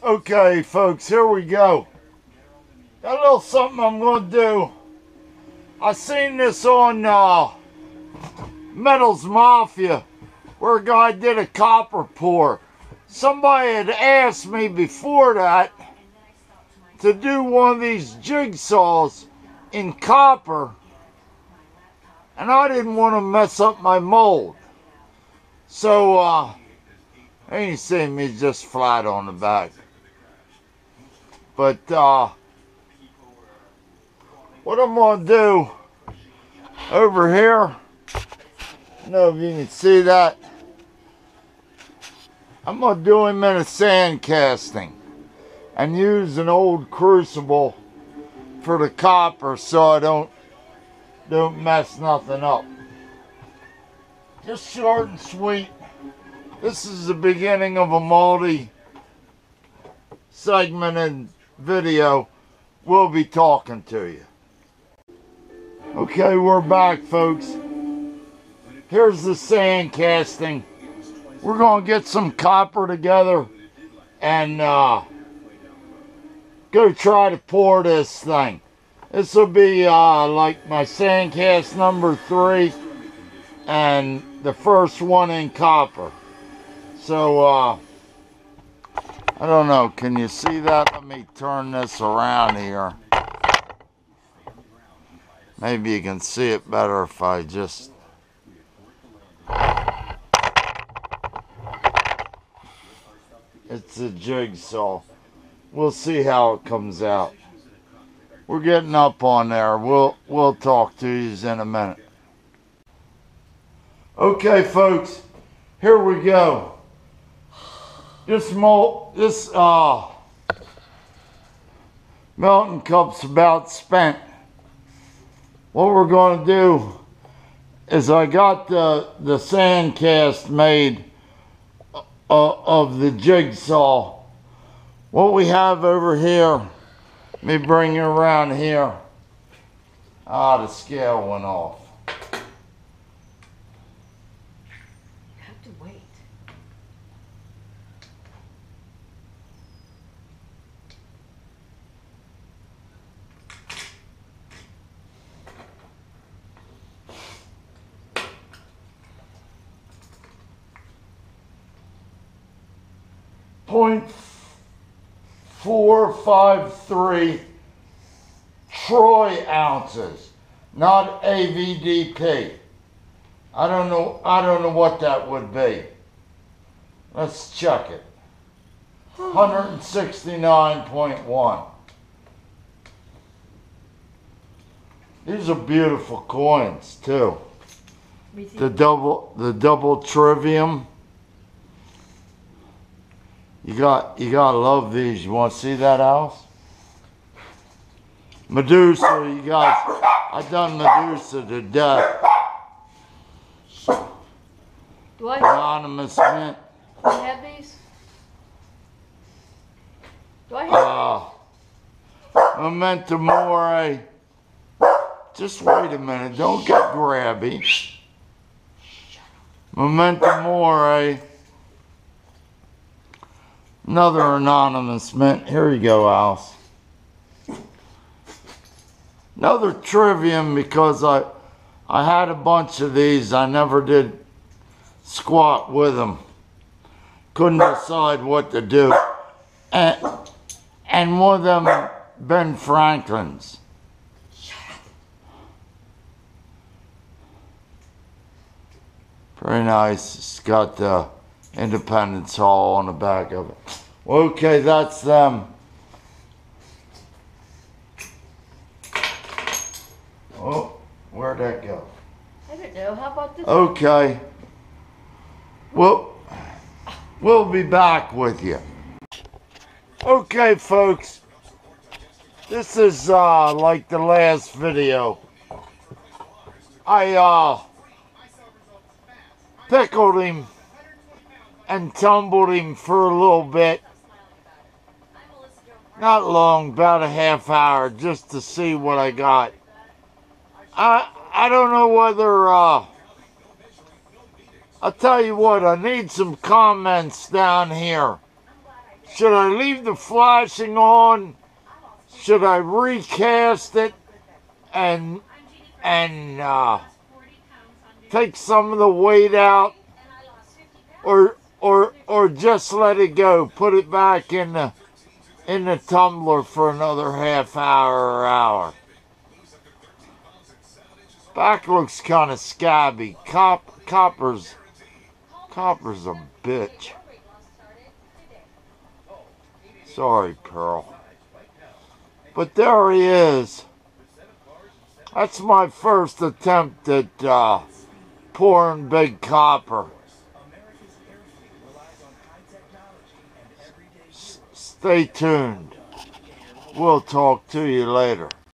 Okay, folks, here we go. Got a little something I'm going to do. I seen this on Metals Mafia, where a guy did a copper pour. Somebody had asked me before that to do one of these jigsaws in copper, and I didn't want to mess up my mold. So, ain't seeing me just flat on the back. But, what I'm going to do over here, I don't know if you can see that, I'm going to do him in a sand casting and use an old crucible for the copper so I don't mess nothing up. Just short and sweet. This is the beginning of a multi-segmented video. We'll be talking to you. Okay, we're back, folks. Here's the sand casting. We're going to get some copper together and go try to pour this thing. This will be like my sand cast number 3 and the first one in copper. So, I don't know. Can you see that? Let me turn this around here. Maybe you can see it better if I just... It's a jigsaw. We'll see how it comes out. We're getting up on there. We'll talk to you in a minute. Okay, folks. Here we go. This melting cup's about spent. What we're going to do is I got the sand cast made of the jigsaw. What we have over here, let me bring you around here. The scale went off. You have to wait. .453 troy ounces, not AVDP. I don't know what that would be. Let's check it. 169.1. These are beautiful coins too. The double trivium. You gotta love these. You want to see that, Alice? Medusa, you guys. I done Medusa to death. Do I Anonymous Mint. Do I have these? Do I have Memento Mori. Just wait a minute. Don't get grabby. Memento Mori. Another anonymous mint. Here you go, Alice. Another trivium because I had a bunch of these. I never did squat with them. Couldn't decide what to do. And one of them, Ben Franklin's. Very nice. It's got the Independence Hall on the back of it. Okay, that's them. Oh, where'd that go? I don't know. How about this? Okay. We'll be back with you. Okay, folks. This is like the last video. I pickled him and tumbled him for a little bit. Not long, about a half hour, just to see what I got. I don't know whether, I'll tell you what, I need some comments down here. Should I leave the flashing on? Should I recast it and take some of the weight out, or just let it go? Put it back in the tumbler for another half hour or hour. Back looks kind of scabby. Copper's a bitch. Sorry, Pearl. But there he is. That's my first attempt at pouring big copper. Stay tuned. We'll talk to you later.